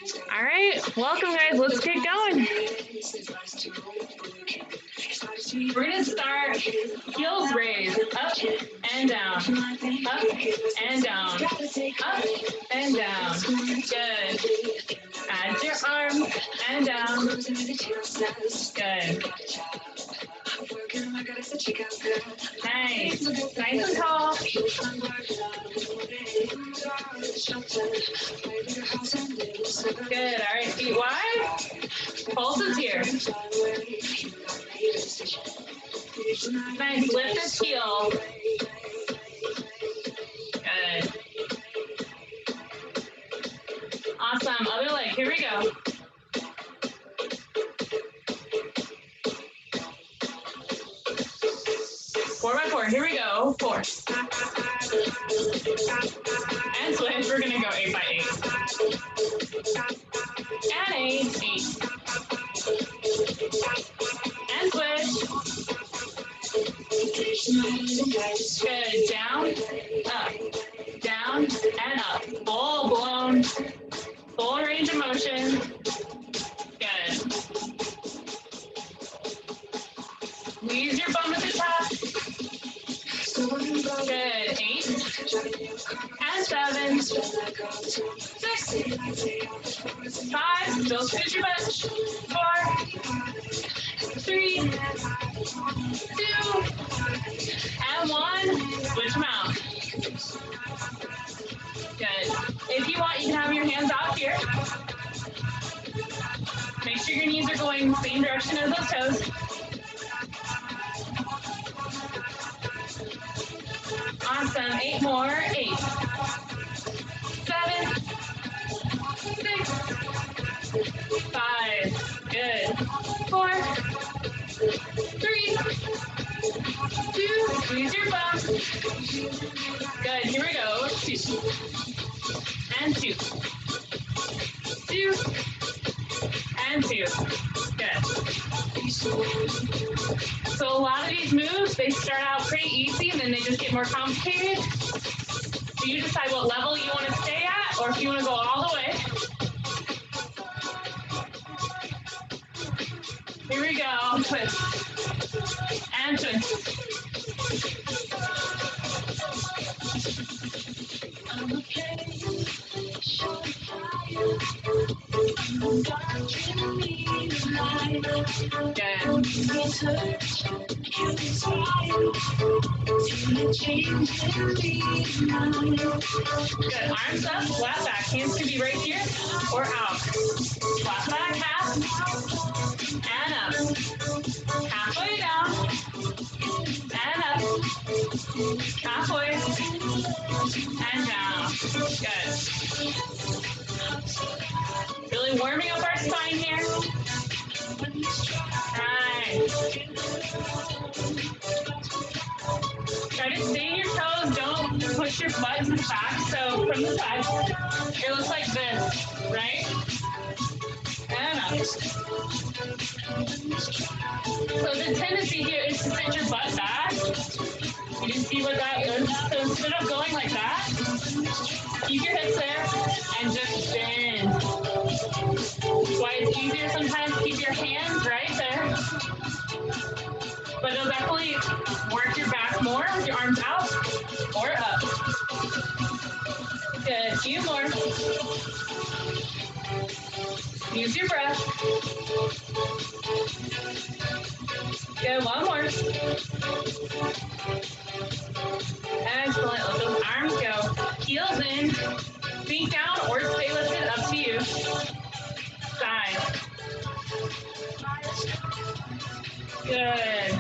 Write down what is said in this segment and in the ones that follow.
All right, welcome guys. Let's get going. We're gonna start heels raised, up and down, up and down, up and down. Good. Add your arm and down. Good. Nice. Nice and tall. Good. All right, feet wide. Pulses here. Nice. Lift this heel. Good. Awesome. Other leg. Here we go. Four by four. Here we go. 4. And switch. We're gonna go 8 by 8. And 8. 8. And switch. Good. Down, up, down, and up. Full blown, full range of motion. Good. Squeeze your bum at the top. Good. 8 and 7. 6. 5. Still squeeze your butt. 4. 3. 2. And 1. Switch them out. Good. If you want, you can have your hands out here. Make sure your knees are going the same direction as those toes. Awesome. 8 more. 8. 7. 6. 5. Good. 4. 3. 2. Squeeze your bum. Good. Here we go. 2. And 2. 2. And 2. Good. So a lot of these moves, they start out pretty easy and then they just get more complicated. So you decide what level you want to stay at or if you want to go all the way. Here we go. Twist. And twist. Good. Good. Arms up, flat back. Hands can be right here or out. Flat back, half, and up. Halfway down, and up. Halfway, and down. Good. Really warming up our spine here. Nice. Try to stay in your toes. Don't push your butt to the back. So from the side, it looks like this, right? And up. So the tendency here is to sit your butt back. You can see what that is. So instead of going like that, keep your hips there and just bend. That's why it's easier sometimes to keep your hands right there. But it'll definitely work your back more with your arms out or up. Good. A few more. Use your breath. Good. One more. Excellent. Let those arms go. Heels in. Feet down or stay lifted. Up to you. Side. Good.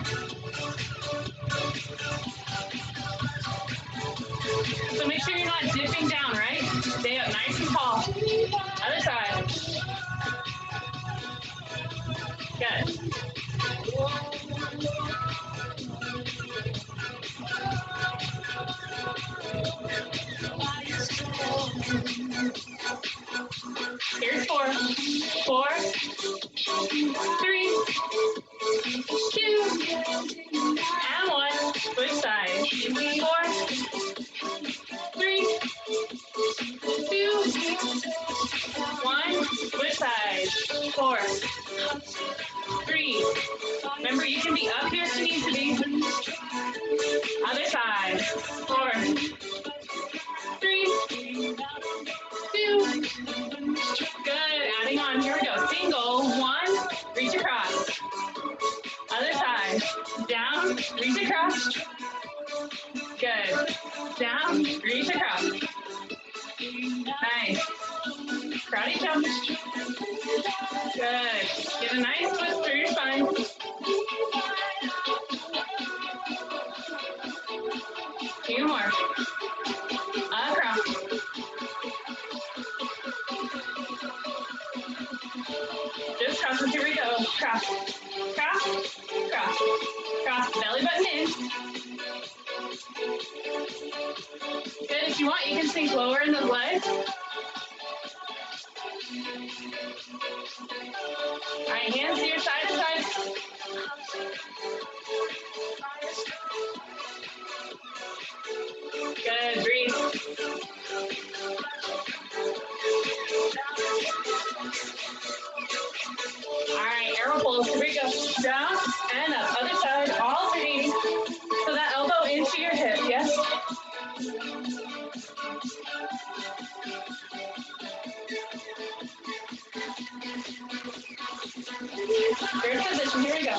So make sure you're not dipping down, right? Stay up nice and tall. Other side. Good. Here's 4. 4. 3. 2. And 1. Switch side. 4. 3. 2. 1. 4, 3. Remember, you can be up here if you need to be. Other side. 4, 3, 2. Good. Adding on. Here we go. Single. 1. Reach across. Other side. Down. Reach across. Good. Down. Reach across. Nice. Crowdy jump. Good. Get a nice twist through your spine. Few more. Across. Just cross. Here we go. Cross. Cross. Cross. Cross. Belly button in. Good. If you want, you can sink lower in the legs. All right, hands to your side to side. Good, breathe. All right, arrow pulls. Here we go. Down and up. Other side, alternating. So that elbow into your hip, yes? Third position, here we go.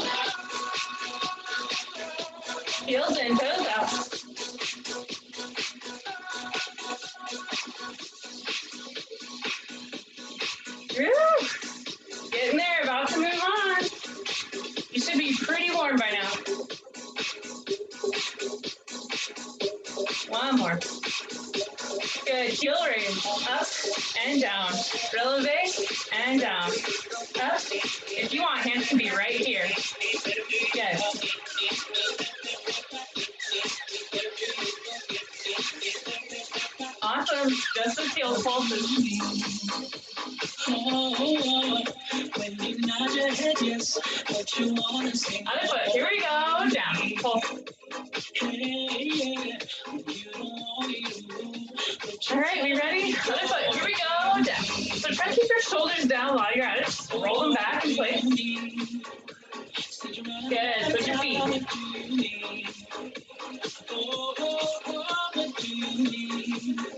Heels in, toes out. Woo! Getting there, about to move on. You should be pretty warm by now. One more. Good, heel raise, up and down. Releve and down. Up. If you want, hands can be right here. Good. Awesome. Just the heel pulses. Other foot. Here we go. Down. Pull. All right, we ready? Other foot. Here we go. Down. So try to keep your shoulders down while you're at it. Just roll them back in place. Good. Put your feet.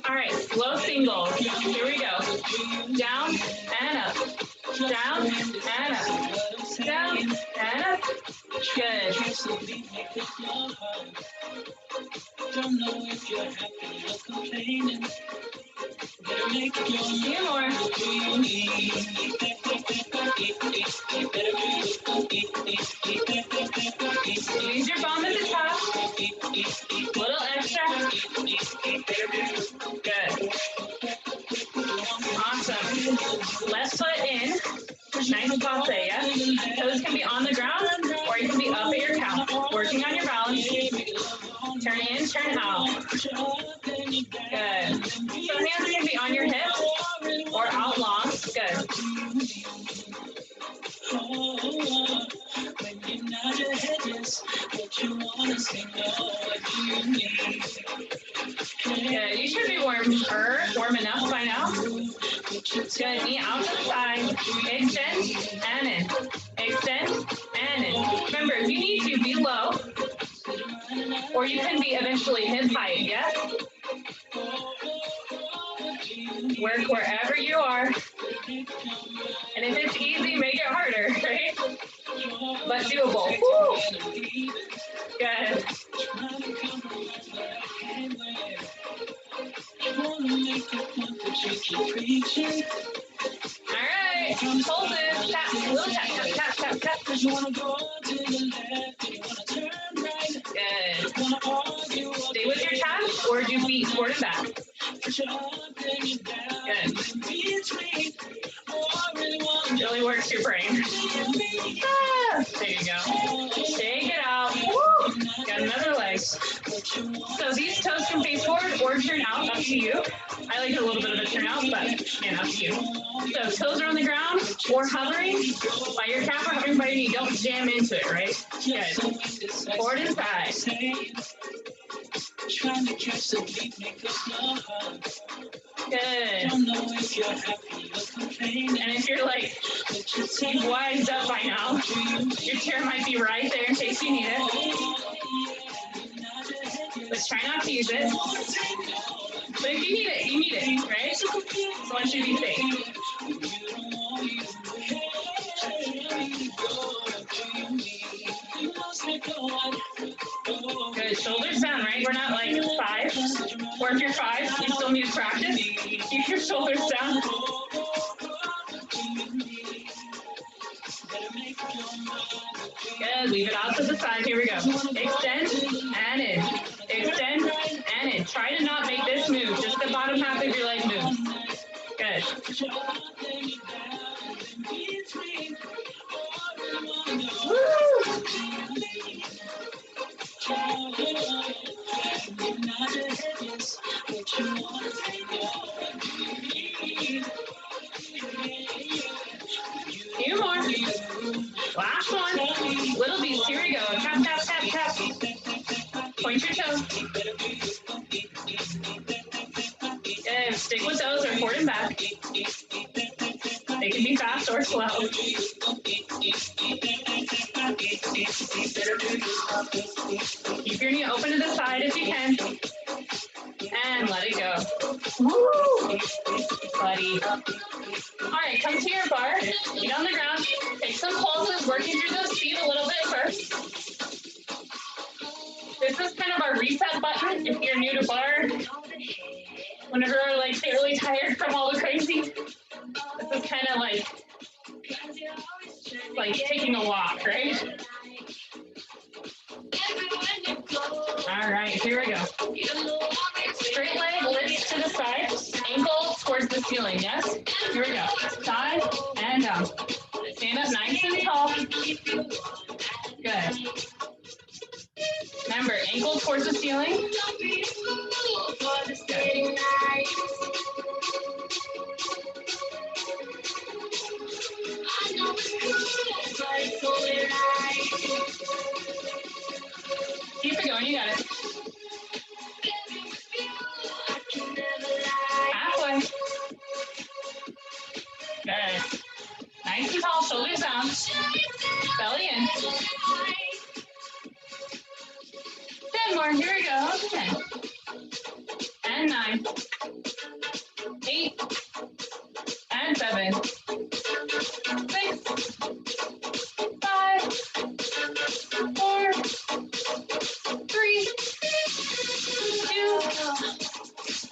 All right, slow singles. Here we go. Down and up. Down and up. Down and up. Good. Don't know if you're happy or complaining. Few more. Use your bum at the top. Little extra. Good. Awesome. Left foot in. Nice passe, yeah? Toes can be on the ground or you can be up at your couch. Working on your balance. Turn in, turn out. Good. So hands can be on your hips or out long. Good. Good. You should be warm enough by now. Good. Knee out to the side. Extend and in. Extend and in. Remember, if you need to, be low. Or you can be eventually hip height, yeah? Work wherever you are. And if it's easy, make it harder, right? But doable. Woo! Good. All right, pulses, tap, little tap, tap, tap, tap, tap. Good. Stay with your tap or do feet forward and back. Good. Really works your brain. Ah, there you go. Shake it out. Woo. Got another leg. So these toes can face forward or turn out, up to you. I like a little bit of a turn out, but man, up to you. So toes are on the ground or hovering by your calf or hovering by your knee. Don't jam into it, right? Good. Forward and side. Trying to catch the beat, make us love. Good. Don't know if you're happy or complaining. And if you're like, You've wised up by now. Your chair might be right there in case you need it. But try not to use it. But if you need it, right? So one should be safe. Good, shoulders down, right? We're not like 5. Or if you're 5, you still need to practice. Keep your shoulders down. Good, leave it out to the side. Here we go. Extend and in. Extend and in. Try to not make this move. Just the bottom half of your leg move. Good. Woo! Few more. Last one. Little beats. Here we go. Tap, tap, tap, tap. Point your toe. Good. Stick with those or forward and back. They can be fast or slow. Keep your knee open to the side if you can. And let it go. Woo! Buddy. All right, come to your bar. Get on the ground. Take some pulses, working through those feet a little bit first. This is kind of our reset button if you're new to bar. Whenever we're like really tired from all the crazy, this is kind of like taking a walk, right? All right, here we go. Straight leg lifts to the side, ankle towards the ceiling, yes? Here we go. Side and down. Stand up nice and tall. Good. Remember, ankle towards the ceiling. Good. Keep it going, you got it. Halfway. Good. Nice and tall, shoulders down. Belly in. 10 more, here we go. 10. And 9. 8. And 7. 6. 5. 4. 3. 2.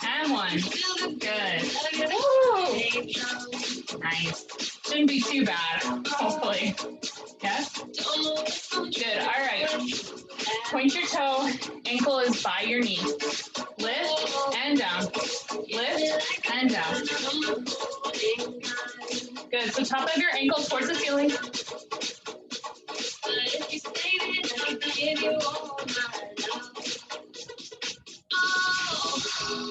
And 1. Good. Woo! Nice. Shouldn't be too bad, hopefully. Yes? Good. All right. Point your toe. Ankle is by your knee. Lift and down. Lift and down. Good. So top of your ankle towards the ceiling.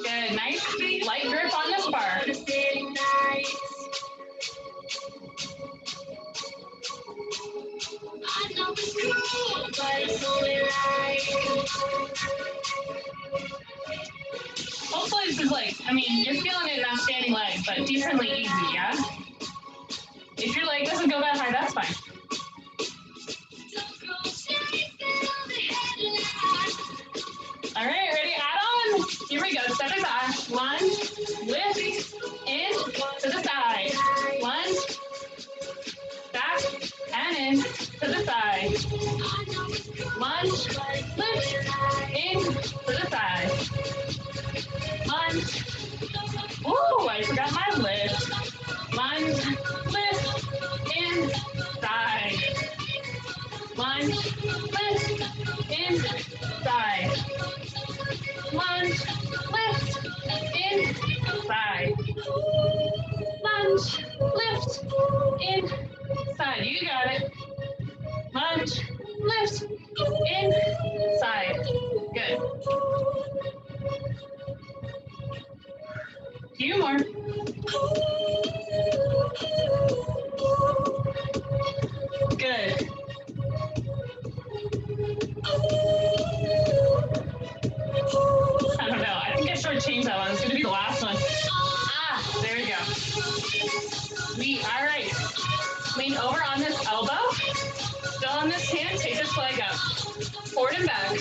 Good. Nice light grip on this bar. Hopefully this is you're feeling it in that standing leg, but decently easy, yeah? If your leg doesn't go that high, that's fine. All right, ready? Add on. Here we go. Step it back. Lunge, lift, in, to the side. Lunge, back, and in, to the side. Lunge, lift, in, to the side. Lunge. Ooh, I forgot my lift. Lunge, lift, in, side. Lunge, lift, in, side. Lunge, lift, in, side. Lunge, lift, in, side. You got it. Lunge, lift, in, side. Good. Few more. Good. I don't know. I think I shortchanged that one. It's going to be the last one. There we go. Sweet. All right. Lean over on this elbow. Still on this hand, take this leg up. Forward and back.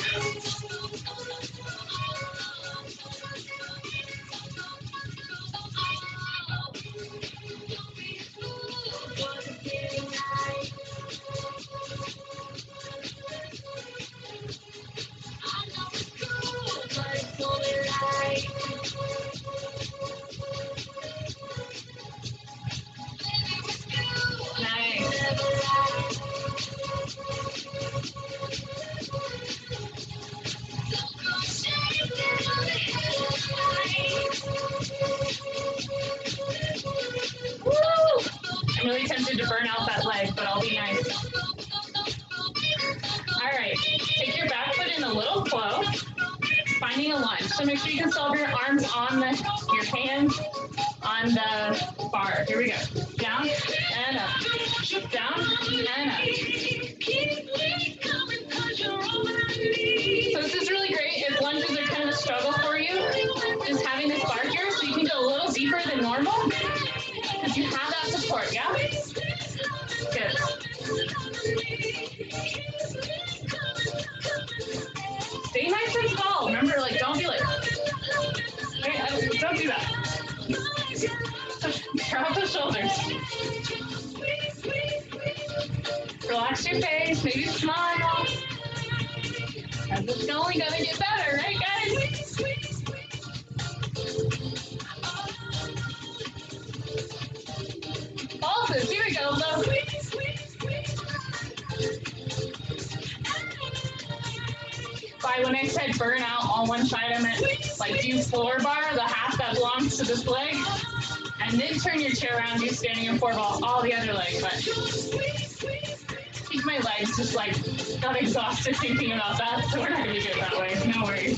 I'm really tempted to burn out that leg, but I'll be nice. All right, take your back foot in a little flow, finding a lunge. So make sure you can still have your arms on your hands on the bar. Here we go. Down and up. Down and up. So this is really great if lunges are kind of a struggle for you. Just having this bar here so you can go a little deeper than normal because you have that support, yeah? Good. Stay nice and tall. Remember, like, don't be like, okay, don't do that. Drop the shoulders. Relax your face, maybe smile. And it's only gonna get better, right, guys? Pulses, here we go, low. By when I said burn out on one side, I meant like do floor bar, the half that belongs to this leg, and then turn your chair around, do standing and four ball, all the other leg. But keep my legs just like got exhausted thinking about that, so we're not gonna do it that way. No worries.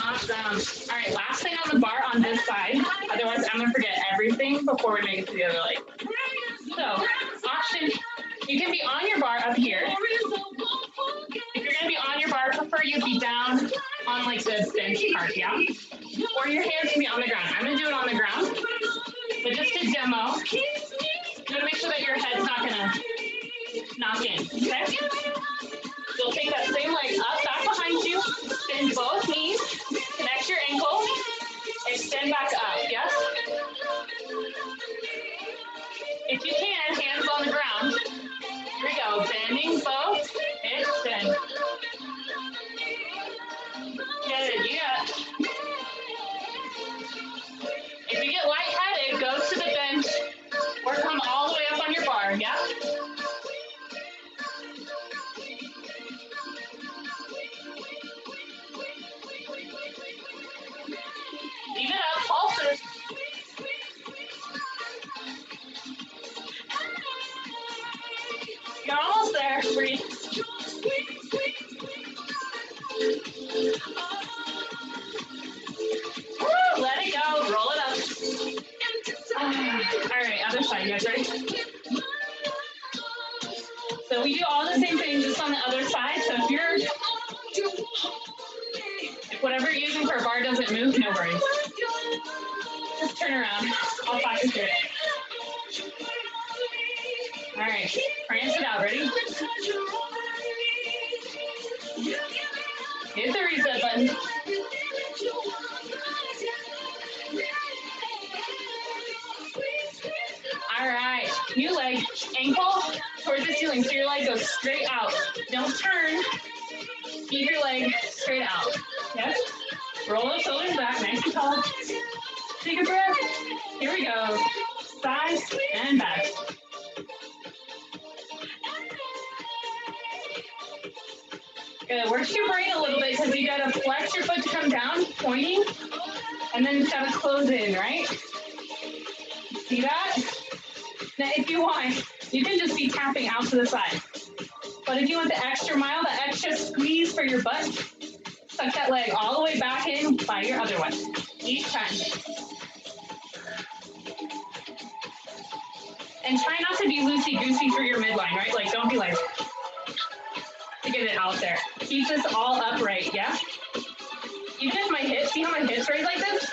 Awesome. All right, last thing on the bar on this side. Otherwise, I'm gonna forget everything before we make it to the other leg. So, option, you can be on your bar up here. If you're gonna be on your bar, I prefer you be down on like the bench part, yeah? Or your hands can be on the ground. I'm gonna do it on the ground, but just to demo, you gotta make sure that your head's not gonna knock in, okay? You'll take that same leg up, back behind you, bend both knees, connect your ankle, extend back up, yes? If you can, hands on the ground. Here we go, bending both, extend. Good, yeah. If you get lightheaded, go to the bench or come all the way up on your bar, yeah? Leave it up, pulses. You're almost there, breathe. Woo, let it go, roll it up. All right, other side, you guys ready? So we do all the same things just on the other side. So if whatever you're using for a bar doesn't move, no worries. Just turn around. I'll practice it. All right, prance it out. Ready? Hit the reset button. All right, new leg, ankle towards the ceiling, so your leg goes straight out. Don't turn. Keep your leg straight out. Yes? Roll those shoulders back, nice and tall. Take a breath. Here we go. Side and back. Good. Work your brain a little bit because you got to flex your foot to come down, pointing, and then it's got to close in, right? See that? Now, if you want, you can just be tapping out to the side. But if you want the extra mile, the extra squeeze for your butt, tuck that leg all the way back in by your other one, each time. And try not to be loosey-goosey for your midline, right? Like, don't be like, to get it out there. Keep this all upright, yeah? Even if my hip see how my hips raise like this?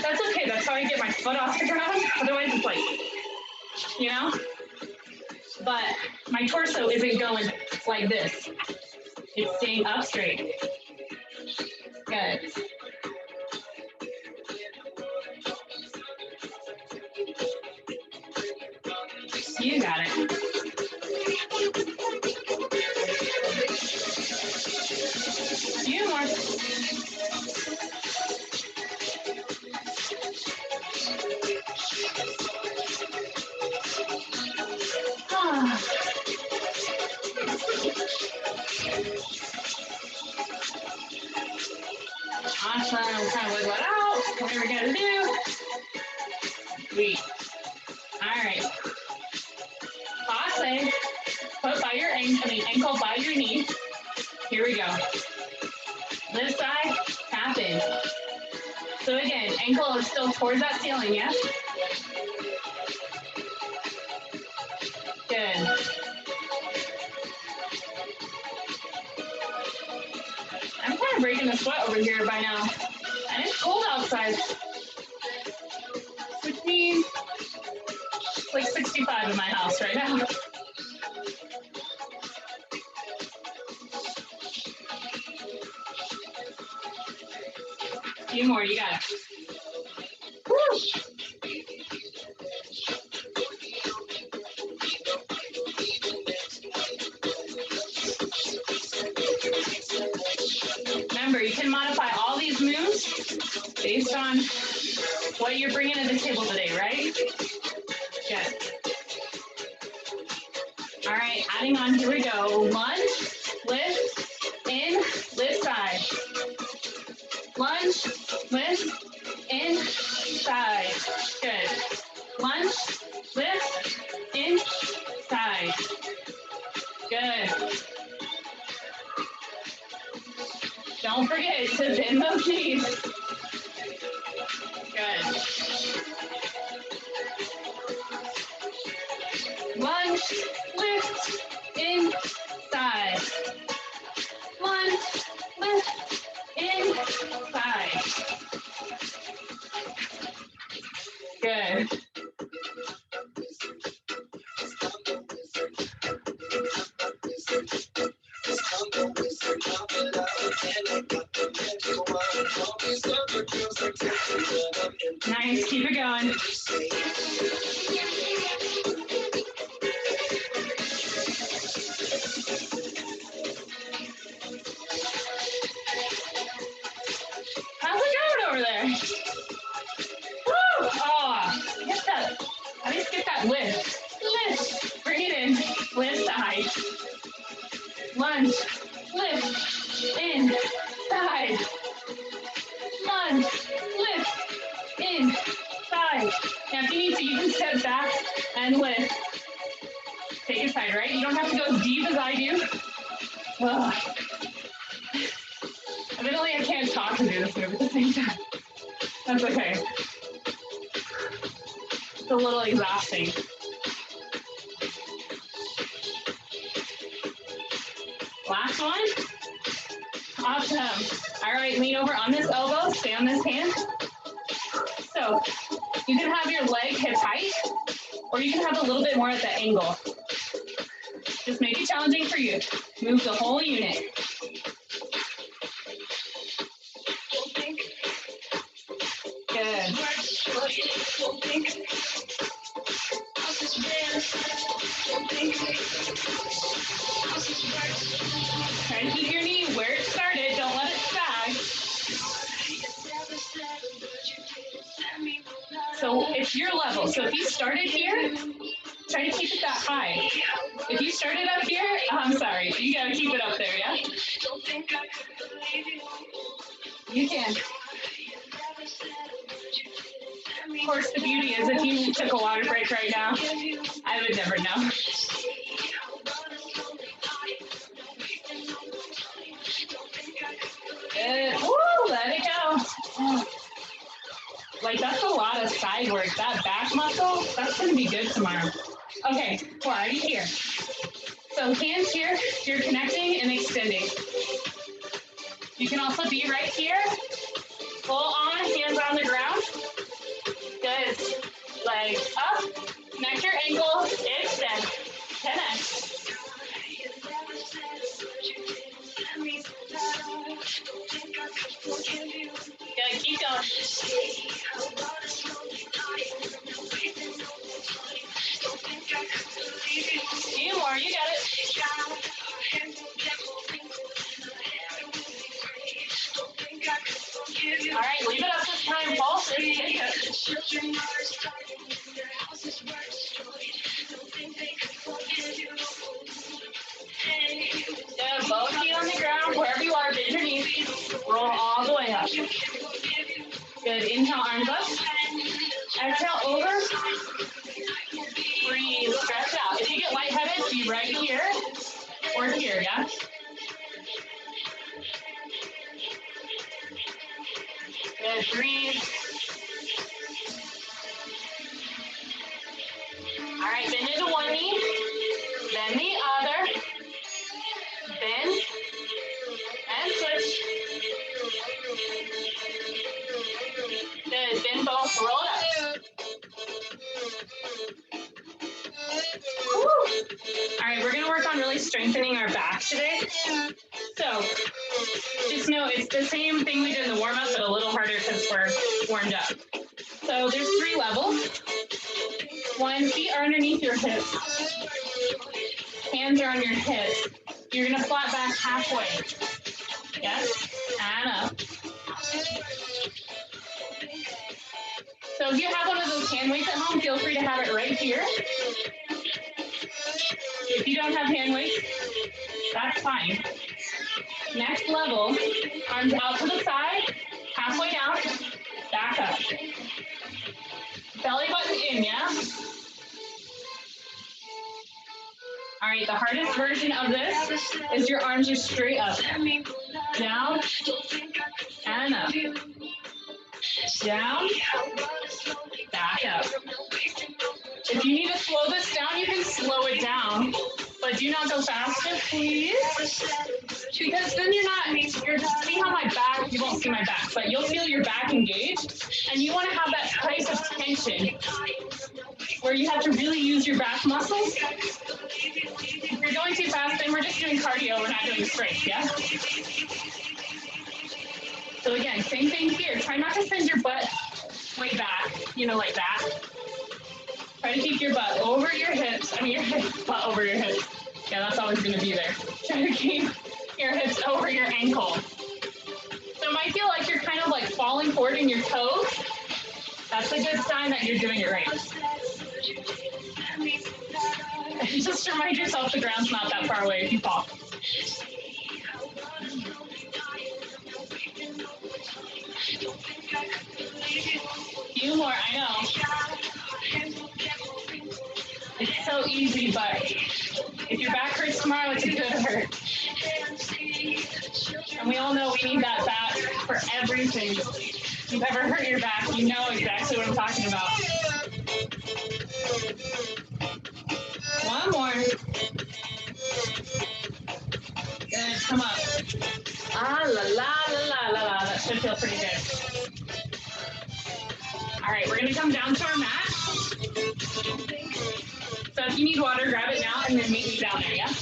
That's okay, that's how I get my foot off the ground. Otherwise it's like, you know? But my torso isn't going like this. It's staying up straight. Good. You got it. A few more. Awesome. We'll kind of wiggle it out. Whatever we gotta do. Sweet. All right. Passe. Foot by your ankle by your knee. Here we go. This side, tap in. So again, ankle is still towards that ceiling, yes? Good. I'm kind of breaking the sweat over here by now. And it's cold outside. Which means it's like 65 in my house right now. A few more, you got it. Woo. Remember, you can modify all these moves based on what you're bringing to the table today, right? Good. All right, adding on, here we go. Lunge, lift, in, lift side. Lunge, lift, in, side. Good. Lunge, lift, in, side. Good. Don't forget to bend those knees. Good. Lunge, lift, in, side. Lunge, lift, in, side. Good. Nice, keep it going. How's it going over there? Woo! Oh, get that. At least get that lift. Lift. Bring it in. Lift side. Lunge. Lift. In. Side. Lunge. Lift. In. Side. Now if you need to, you can step back and lift. Take it side, right? You don't have to go as deep as I do. Ugh. Evidently, I can't talk and do this move at the same time. That's okay. It's a little exhausting. Last one. Awesome. All right, lean over on this elbow, stay on this hand. So you can have your leg hip height, or you can have a little bit more at the angle. Just make it challenging for you. Move the whole unit. Good. Try to keep your knee where it started. Don't let it sag. So it's your level. So if you started here, try to keep it that high. If you started up here, I'm sorry. You gotta keep it up there, yeah? You can. Of course, the beauty is if you took a water break right now, I would never know. Good. Woo, let it go. Like, that's a lot of side work. That back muscle, that's going to be good tomorrow. Okay, we're already here. So hands here, you're connecting and extending. You can also be right here Full on, hands on the ground. Good. Legs up. Connect your ankle. Extend. 10x. Good. Keep going. Few more. You got it. All right, leave it up this time. Pulse. Take it. Good. Both feet on the ground. Wherever you are, bend your knees. Roll all the way up. Good. Inhale, arms up. Exhale, over. Breathe. Stretch out. If you get lightheaded, be right here or here, yeah? Good. Breathe. All right, bend into one knee. Bend the other. Bend. And switch. Good. Bend both. Roll it up. Woo. All right, we're going to work on really strengthening our back today. So just know it's the same thing we did in the warm-up, but a little harder because we're warmed up. So there's 3 levels. 1, feet are underneath your hips. Hands are on your hips. You're going to flat back halfway. Yes, and up. So if you have one of those hand weights at home, feel free to have it right here. If you don't have hand weights, that's fine. Next level, arms out to the side, halfway down, back up. Belly button in, yeah? All right, the hardest version of this is your arms are straight up. Down, and up. Down, back up. If you need to slow this down, you can slow it down, but do not go faster, please. Because then you're see how my back, you won't see my back, but you'll feel your back engaged, and you want to have that place of tension where you have to really use your back muscles. If you're going too fast, then we're just doing cardio, we're not doing strength, yeah? So again, same thing here. Try not to send your butt way back, like that. Try to keep your butt over your hips. Butt over your hips. Yeah, that's always going to be there. Try to keep your hips over your ankle. So it might feel like you're kind of like falling forward in your toes. That's a good sign that you're doing it right. Just remind yourself the ground's not that far away if you fall. Few more, I know. It's so easy, but if your back hurts tomorrow, it's a good hurt. And we all know we need that back for everything. If you've ever hurt your back, you know exactly what I'm talking about. One more. Good, come up. Ah, la, la, la, la, la, la. That should feel pretty good. All right, we're going to come down to our mat. So if you need water, grab it now and then meet me down there, yeah?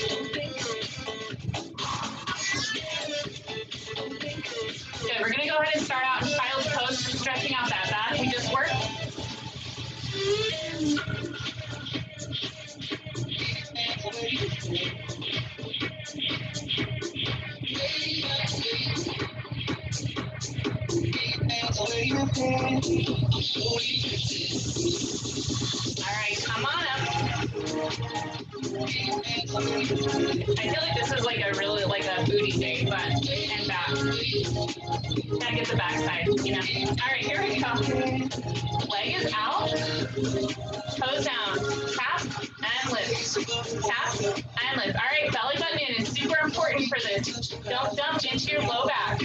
Good, we're going to go ahead and start out in child's pose, stretching out that back we just worked. All right, come on up. I feel like this is like a really a booty thing, but and back. Gotta get the back side, All right, here we go. Leg is out. Toes down. Tap and lift. Tap and lift. All right, belly button in. It's super important for this. Don't dump into your low back.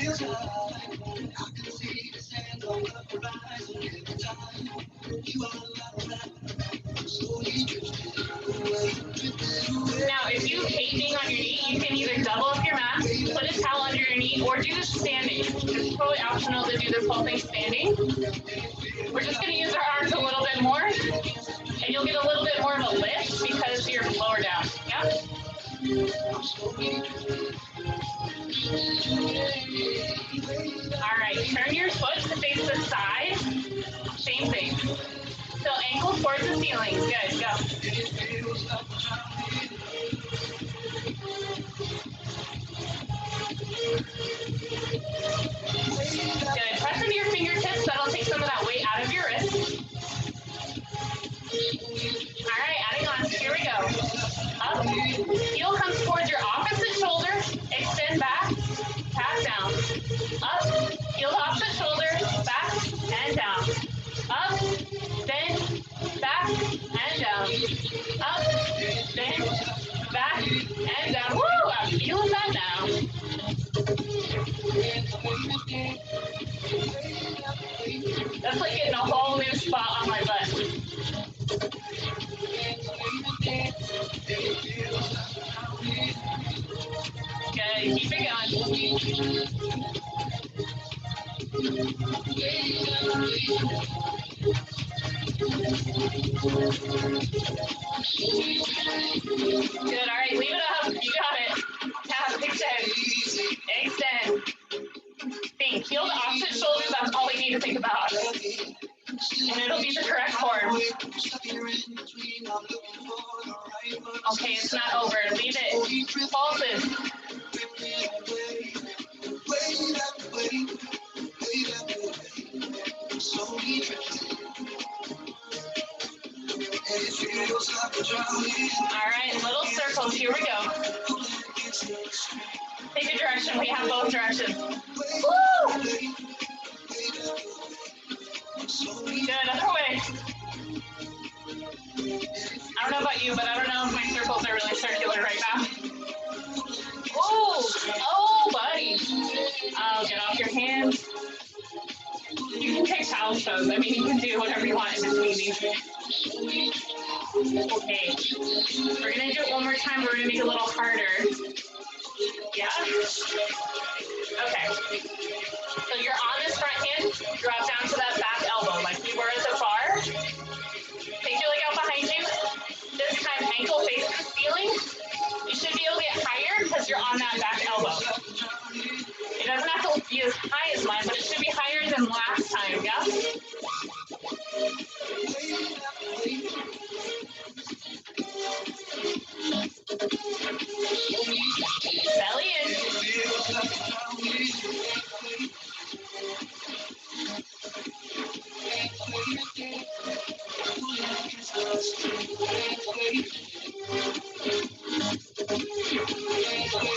Now, if you hate being on your knee, you can either double up your mat, put a towel under your knee, or do the standing. Just totally optional to do this whole thing standing. We're just going to use our arms a little bit more, and you'll get a little bit more of a lift because you're lower down. Yeah? All right, turn your foot to face the side. Same thing. So ankle towards the ceiling. Good, go. Good. Press into your fingertips. That'll take some of that weight out of your wrist. All right, adding on. Here we go. Up. Heel comes towards your opposite shoulder. Extend back. Tap down. Up. Heel to opposite shoulder. Back and down. Up. Bend. Back and down. Up. Bend. Back and down. Woo! I'm feeling that now. That's like getting a whole new spot on my butt. Okay, keep it going. Good, all right, leave it up. You got it. Tap, extend. Extend. Think, heel to opposite shoulder, that's all we need to think about. And it'll be the correct form. Okay, it's not over. Leave it. Pulses. All right, little circles. Here we go. Take a direction. We have both directions. Woo! Good, other way. I don't know about you, but I don't know if my circles are really circular right now. Oh, buddy. Oh, get off your hands. You can take child's pose. I mean, you can do whatever you want in between these. Okay. We're going to do it one more time. We're going to make it a little harder. Yeah? Okay. So you're on this front hand, drop down to that back elbow like we were at the bar. Take your leg out behind you. This time, ankle face the ceiling. You should be able to get higher because you're on that back elbow. It doesn't have to be as high as mine, but it should be higher than last time, yeah? Belly in.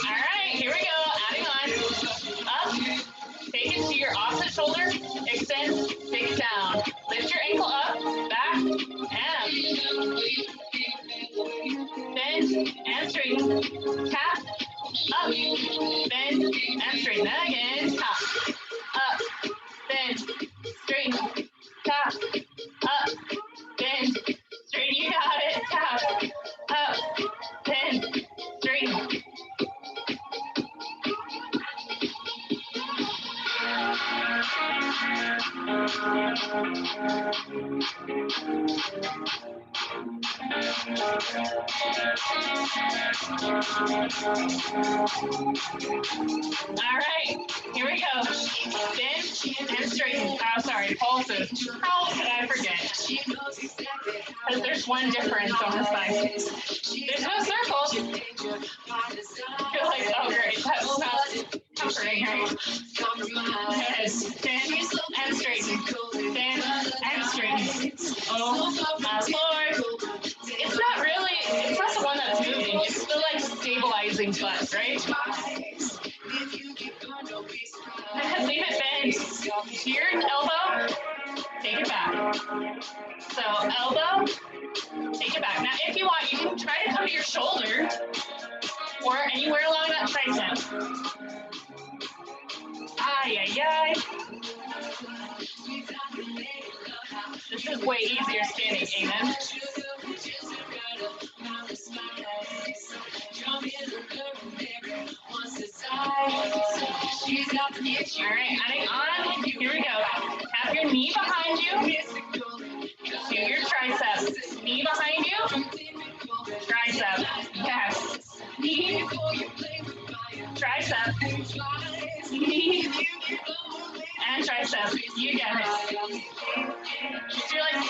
All right, here we go. Adding on. Up. Take it to your opposite shoulder. Extend. Take it down. Lift your ankle up. Back. And up. Bend and straighten. Tap. Up. Bend and straighten. Then again. Tap. Up. Bend. Straighten. Tap. Up. Bend. Straighten. You got it. Tap. Up. Bend. Straighten. All right, here we go. Bend and straighten. Oh, sorry, pulses. How could I forget? Because there's one difference on this side. There's no circle. You're like, oh great, that's not comforting, right? Good. Bend and straighten. Bend and straighten. Oh my Lord. It's not the one that's moving. It's still like stabilizing butt, right? Leave it bent. To your elbow, take it back. So elbow, take it back. Now if you want, you can try to come to your shoulder or anywhere along that tricep. Ay, ay, ay. This is way easier standing, amen? All right, adding on. Here we go. Have your knee behind you. Do your triceps. Knee behind you. Tricep. Yes. Knee. Tricep. Knee. And tricep. You get it. So you're like,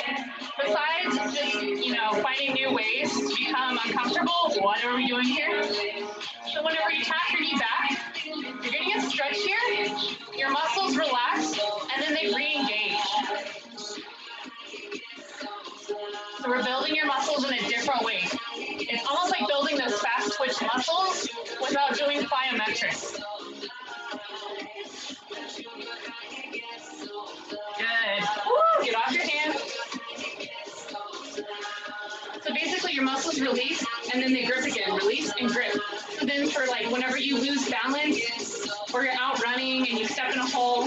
besides just, finding new ways to become uncomfortable, what are we doing here? So whenever you tap your knee back, you're getting a stretch here, your muscles relax, and then they re-engage. So we're building your muscles in a different way. It's almost like building those fast twitch muscles without doing plyometrics. Good. Woo, get off your hands. So basically your muscles release and then they grip again, release and grip. So then for like whenever you lose balance or you're out running and you step in a hole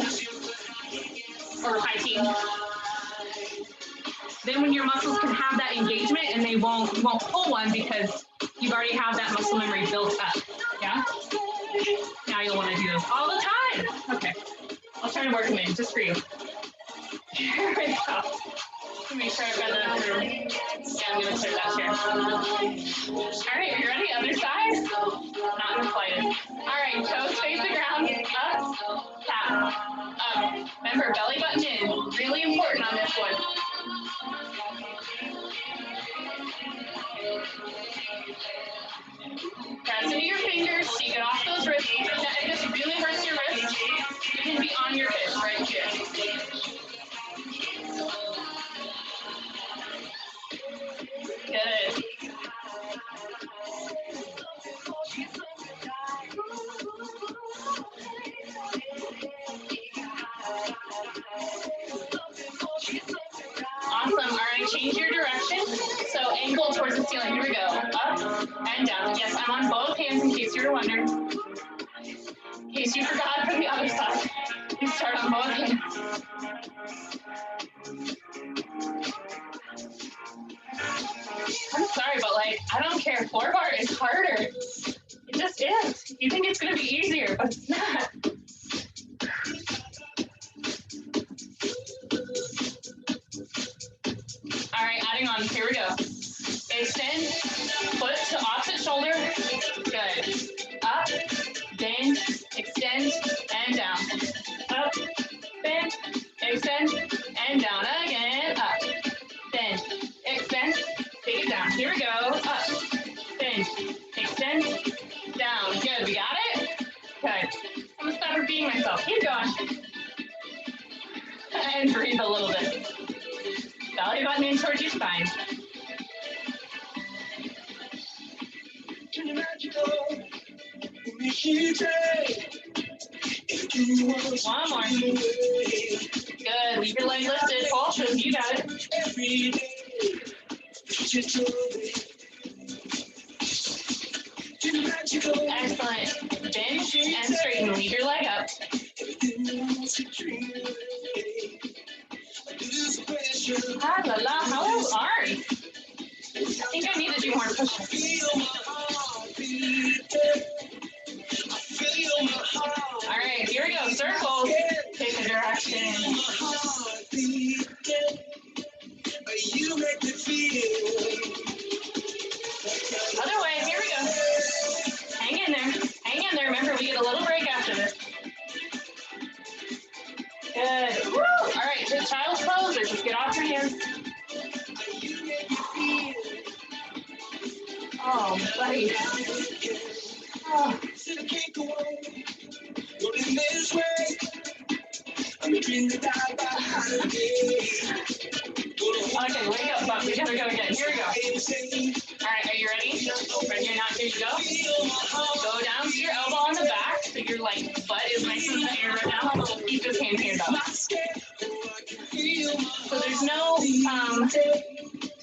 or hiking, then when your muscles can have that engagement and they won't pull one because you've already have that muscle memory built up. Yeah? Now you'll want to do this all the time. Okay. I'll try to work them in just for you. Here we go. Make sure I've got enough room. Yeah, I'm going to clear that chair. All right, are you ready? Other side? Not in the slightest. All right, toes face the ground. Up, tap, up. Remember, belly button in. Really important on this one. Press into your fingers so you get off those wrists. Now, if this really hurts your wrist, you can be on your hip right here. Good. Awesome. All right, change your direction. So ankle towards the ceiling. Here we go. Up and down. Yes, I'm on both hands in case you were wondering. In case you forgot for the other side. You start on both hands. I'm sorry, but I don't care. 4-bar is harder. It just is. You think it's going to be easier, but it's not. All right, adding on. Here we go. Extend, foot to opposite shoulder. Good. Up, bend, extend, and down. Up, bend, extend, and down. Again. Up, bend, extend, take it down. Here we go. Up, bend, extend, down. Good. We got it? Good. I'm going to stop repeating myself. Keep going. And breathe a little bit. Belly button in towards your spine. One more. Good. Leave your leg lifted. Pull. You got it. Excellent. Bend and straighten. Leave your leg up. Ah, la, la. How are you? I think I need to do more push-ups. All right, here we go. Circles. Pick a direction. Other way. Here we go. Hang in there. Hang in there. Remember, we get a little break after this. Good. Woo! All right, just child's pose or just get off your hands. Oh, buddy. Oh. Okay, wake up, Buck. We gotta go again. Here we go. All right, are you ready? Right here, now, here you go. Go down to your elbow on the back, so your butt is nice in the air right now. Keep this hand here, though. So there's no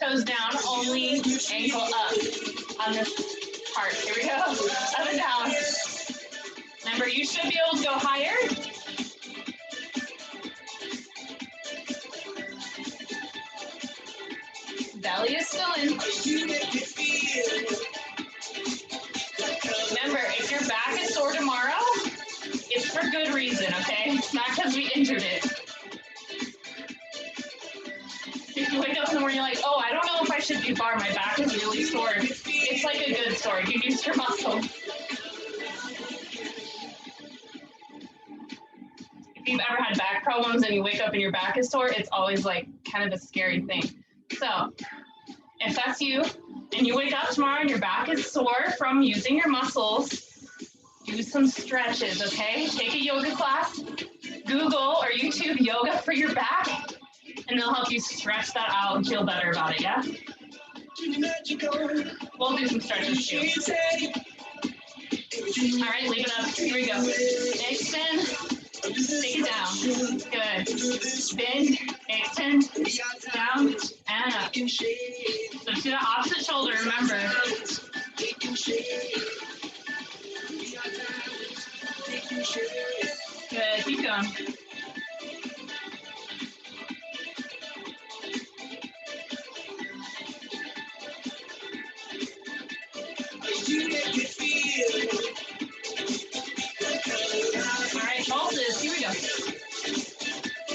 toes down, only ankle up on this part. Here we go. Up and down. Remember, you should be able to go higher. Belly is still in. Remember, if your back is sore tomorrow, it's for good reason, okay? Not because we injured it. If you wake up in the morning, you're like, oh, I don't know if I should do bar. My back is really sore. It's like a good sore. You used your muscle. If you've ever had back problems and you wake up and your back is sore, it's always like kind of a scary thing. So if that's you and you wake up tomorrow and your back is sore from using your muscles, do some stretches, okay? Take a yoga class, Google or YouTube yoga for your back, and they'll help you stretch that out and feel better about it, yeah? We'll do some stretches too. All right, leave it up. Here we go. Extend, take it down. Good. Bend, extend, down, and up. So to the opposite shoulder, remember. Good, keep going. All right, pulses, here we go.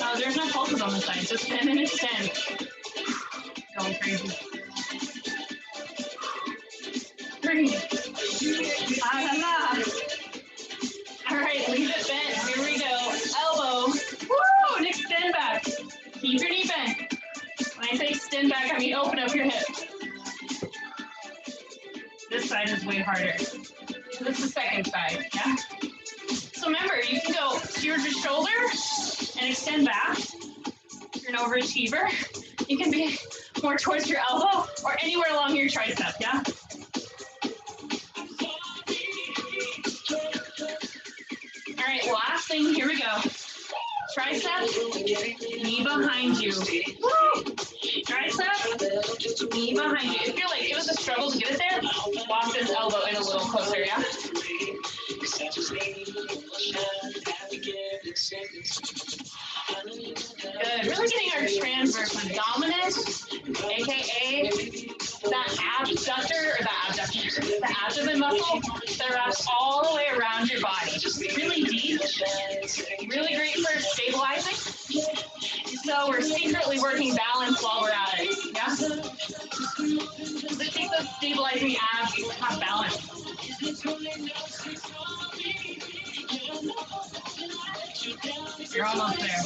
Oh, there's no pulses on the side, just bend and extend. Going crazy. Breathe. Ah, la, la. All right, leave it bent. Here we go. Elbow. Woo! And extend back. Keep your knee bent. When I say extend back, I mean open up your hip. This side is way harder. This is the second side, yeah? So remember, you can go towards your shoulder and extend back. If you're an overachiever, you can be more towards your elbow or anywhere along your tricep, yeah? All right, last thing, here we go. Tricep, knee behind you. Woo! Tricep, knee behind you. If you're like, it was a struggle to get it there, walk this elbow in a little closer, yeah? Good. Really getting our transverse abdominis, aka that abductor, or the abdomen muscle that wraps all the way around your body. Just really deep. Really great for stabilizing. So we're secretly working balance while we're at it. Yeah? It takes those stabilizing abs to have balance. You're almost there.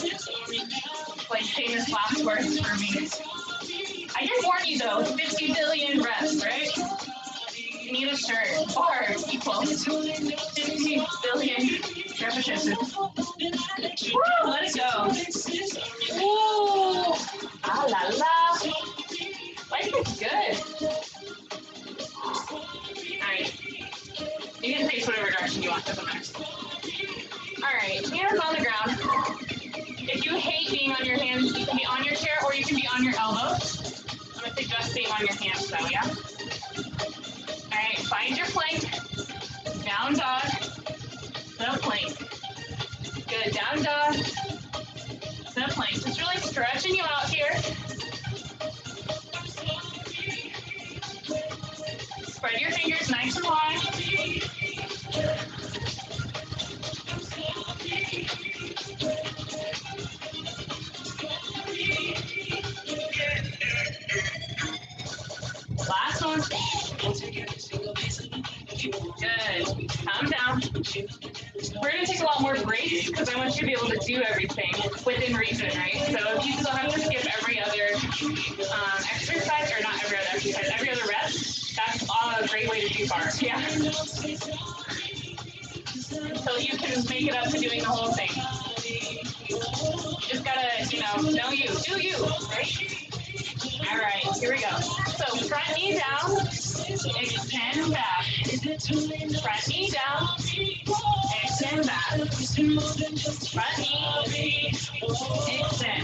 Like famous last words for me. I did warn you though, 50 billion reps, right? You need a shirt. Bar equals 50 billion repetitions. Woo, let it go. Woo, ah la la. Life is good. All right, you can face whatever direction you want, doesn't matter. All right, hands on the ground. If you hate being on your hands, you can be on your chair or you can be on your elbows. I'm going to suggest being on your hands though, yeah? All right, find your plank. Down dog. The plank. Good, down dog. The plank. Just really stretching you out here. Spread your fingers nice and wide. Last one. Good. Calm down. We're going to take a lot more breaks because I want you to be able to do everything within reason, right? So if you still have to skip every other exercise, or not every other exercise, every other rep, that's a great way to do bars, yeah? So you can make it up to doing the whole thing. You just gotta, know you, do you, right? All right, here we go. So front knee down, extend back. Front knee down, extend back. Front knee, extend.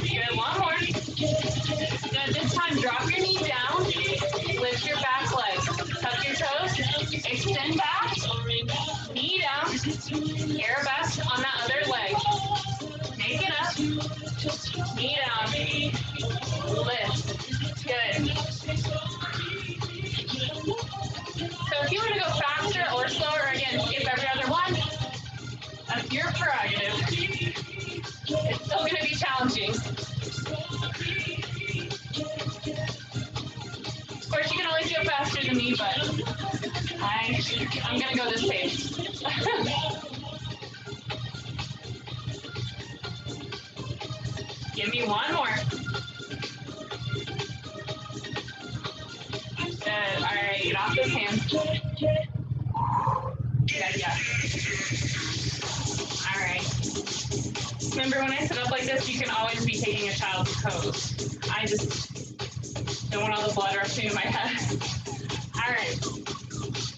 Good, one more. Good, this time drop your knee down, lift your back leg, tuck your toes, extend back, knee down, arabesque on that other leg. Knee down. Lift. Good. So if you want to go faster or slower, again, skip every other one. That's your prerogative. It's still going to be challenging. Of course, you can always go faster than me, but I'm going to go this pace. Give me one more. Good. All right, get off those hands. Yeah. All right. Remember, when I sit up like this, you can always be taking a child's pose. I just don't want all the blood rushing to my head. All right.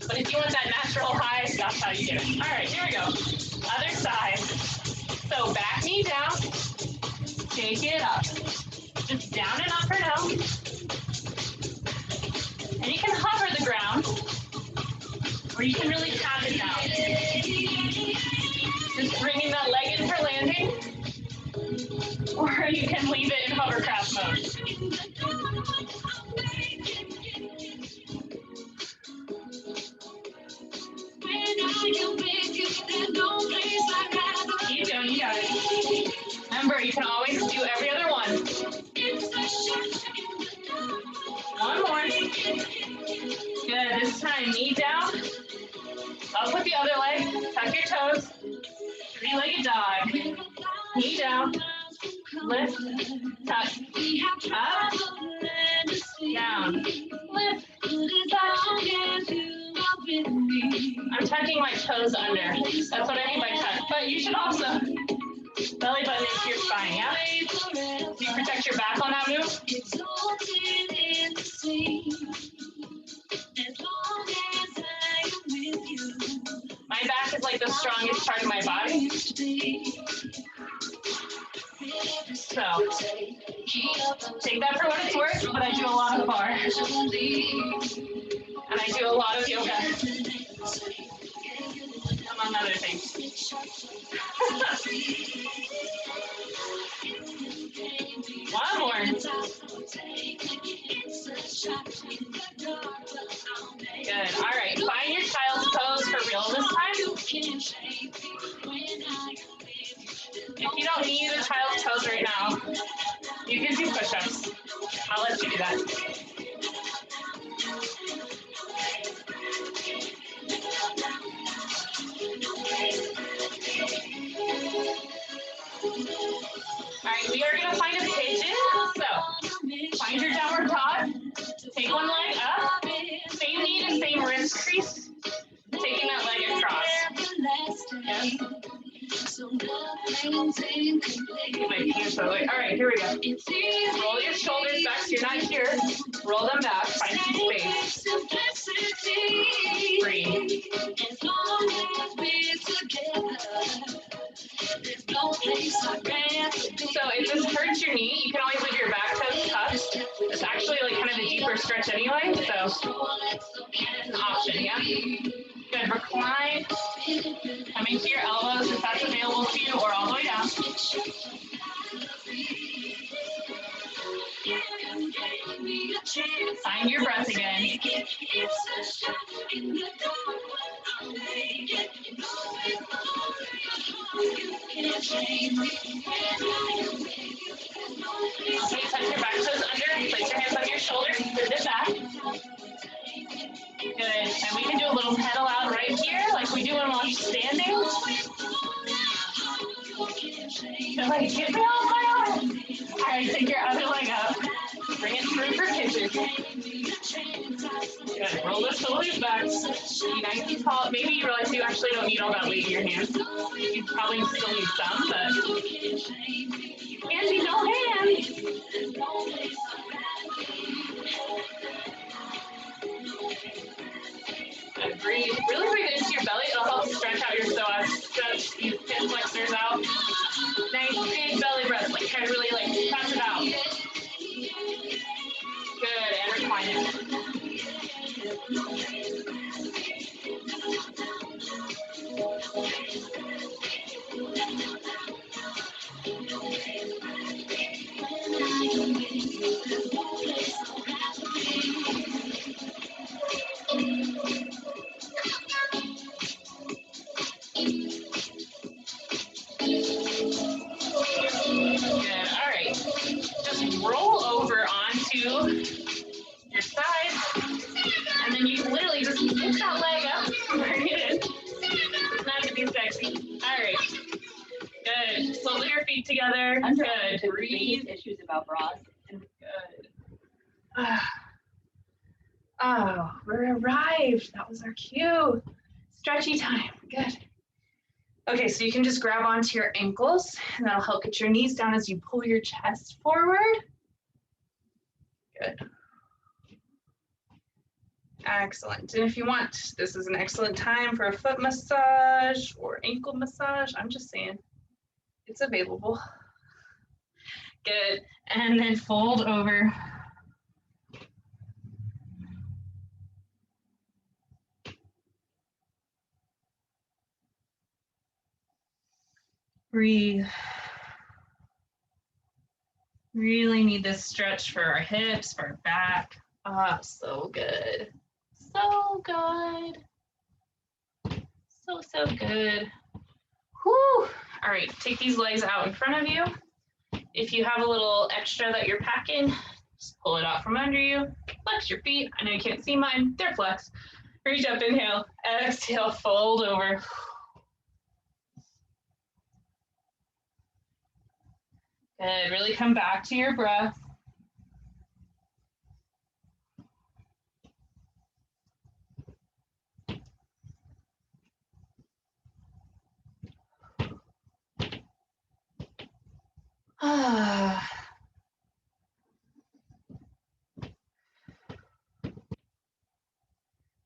But if you want that natural high, that's how you get it. All right, here we go. Other side. So back knee down. Take it up. Just down and up for now. And you can hover the ground, or you can really tap it down. Just bringing that leg in for landing, or you can leave it in hovercraft mode. Keep going, you got it. Remember, you can always do every other one. One more. Good, this time, knee down. Up with the other leg, tuck your toes. Three-legged dog. Knee down. Lift, tuck, up, down, lift, tuck. I'm tucking my toes under. That's what I mean by tuck. But you should also belly button into your spine, yeah? Do you protect your back on that move? My back is like the strongest part of my body. So, take that for what it's worth, but I do a lot of bar. And I do a lot of yoga. Among other things. One more. Good. All right. Find your child's pose for real this time. If you don't need a child's pose right now, you can do push-ups. I'll let you do that. All right, we are going to find a pigeon. So, find your downward dog. Take one leg up. Same knee to same wrist crease. Taking that leg across. Yes. All right, here we go. Roll your shoulders back so you're not here. Roll them back. Find some space. Breathe. So if this hurts your knee, you can always leave your back toes tucked. It's actually like kind of a deeper stretch anyway, so it's an option, yeah? Good, recline. Coming to your elbows if that's available to you, or all the way down. Find your breath again. Okay, tuck your back toes under. Place your hands on your shoulders. Bend it back. Good. And we can do a little pedal out right here, like we do when we're standing. So like, get me off my arm. All right, take your other leg up. Bring it through for pigeon. Good. Roll the shoulders back. Be nice and tall. Maybe you realize you actually don't need all that weight in your hands. You probably still need some, but you can be no hands. Good. Breathe. Really breathe into your belly. It'll help stretch out your psoas. Stretch these hip flexors out. Nice big belly breath. Like try to really like press it out. Good. And recline it. Good. All right. Just roll over onto your side, and then you can literally just lift that leg up, bring it in. It's not to be sexy. All right. Good. Slowly your feet together. Good. Breathe. Issues about bras. Good. Oh, we're arrived. That was our cue. Stretchy time. Good. Okay, so you can just grab onto your ankles, and that'll help get your knees down as you pull your chest forward. Good. Excellent. And if you want, this is an excellent time for a foot massage or ankle massage. I'm just saying, it's available. Good. And then fold over. Breathe. Really need this stretch for our hips, for our back. Ah, so good. So good. So good. Whew. All right, take these legs out in front of you. If you have a little extra that you're packing, just pull it out from under you. Flex your feet. I know you can't see mine. They're flexed. Reach up, inhale. Exhale, fold over. Good. Really come back to your breath.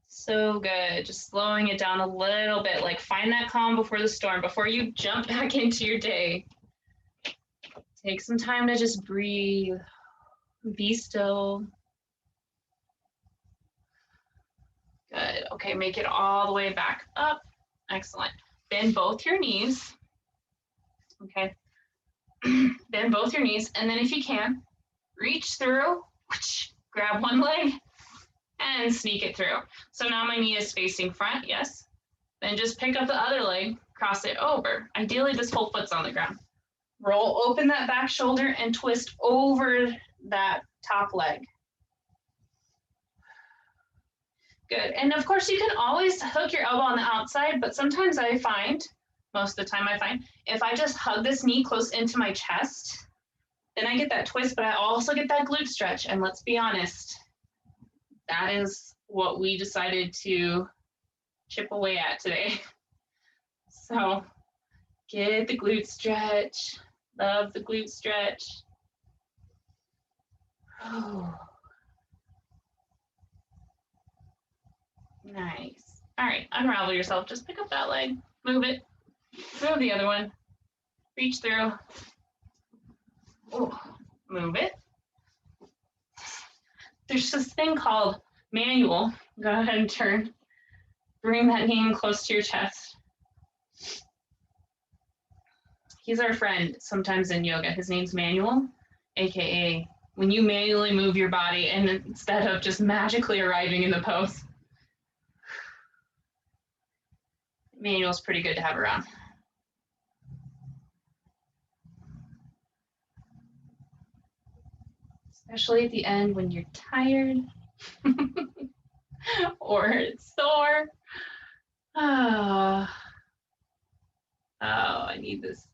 So good. Just slowing it down a little bit. Like find that calm before the storm, before you jump back into your day. Take some time to just breathe. Be still. Good. Okay, make it all the way back up. Excellent. Bend both your knees. Okay. Bend both your knees, and then if you can, reach through, grab one leg, and sneak it through. So now my knee is facing front, yes. Then just pick up the other leg, cross it over. Ideally, this whole foot's on the ground. Roll open that back shoulder and twist over that top leg. Good. And of course, you can always hook your elbow on the outside, but sometimes I find, most of the time I find, if I just hug this knee close into my chest, then I get that twist, but I also get that glute stretch. And let's be honest, that is what we decided to chip away at today. So get the glute stretch. Love the glute stretch. Oh. Nice. All right, unravel yourself. Just pick up that leg, move it, move the other one, reach through. Oh, move it. There's this thing called manual. Go ahead and turn. Bring that knee in close to your chest. He's our friend sometimes in yoga. His name's Manual, AKA when you manually move your body and instead of just magically arriving in the pose. Manual's pretty good to have around. Especially at the end when you're tired or it's sore. Oh, I need this.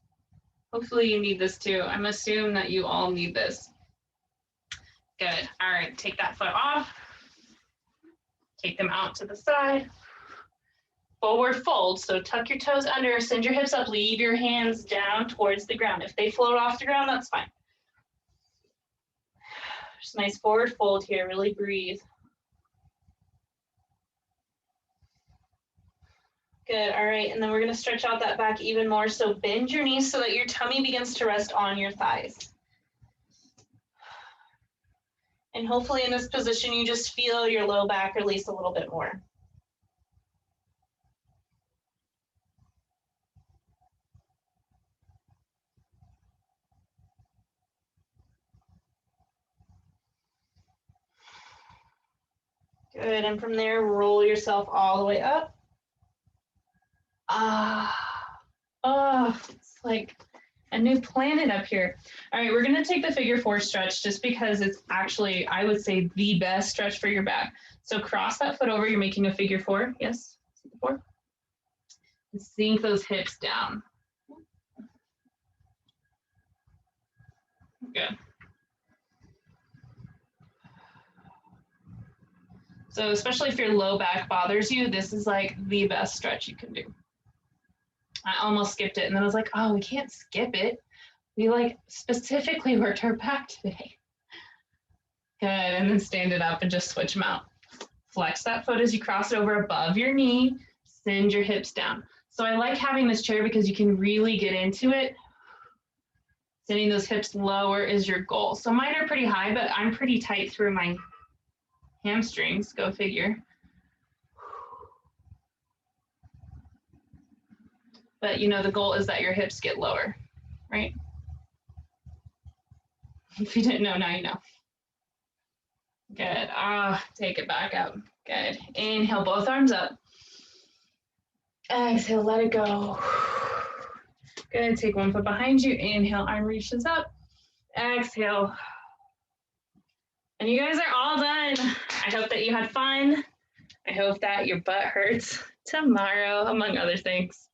Hopefully you need this too. I'm assuming that you all need this. Good. All right, take that foot off. Take them out to the side. Forward fold, so tuck your toes under, send your hips up, leave your hands down towards the ground. If they float off the ground, that's fine. Just nice forward fold here, really breathe. Good, all right, and then we're gonna stretch out that back even more, so bend your knees so that your tummy begins to rest on your thighs. And hopefully in this position, you just feel your low back release a little bit more. Good, and from there, roll yourself all the way up. It's like a new planet up here. All right, we're gonna take the figure 4 stretch just because it's actually, I would say, the best stretch for your back. So cross that foot over, you're making a figure 4, yes, 4. And sink those hips down. Good. So especially if your low back bothers you, this is like the best stretch you can do. I almost skipped it and then I was like, oh, we can't skip it. We like specifically worked our back today. Good, and then stand it up and just switch them out. Flex that foot as you cross it over above your knee, send your hips down. So I like having this chair because you can really get into it. Sending those hips lower is your goal. So mine are pretty high, but I'm pretty tight through my hamstrings, go figure. But you know, the goal is that your hips get lower, right? If you didn't know, now you know. Good, take it back up, good. Inhale, both arms up. Exhale, let it go. Good, take one foot behind you, inhale, arm reaches up. Exhale. And you guys are all done. I hope that you had fun. I hope that your butt hurts tomorrow, among other things.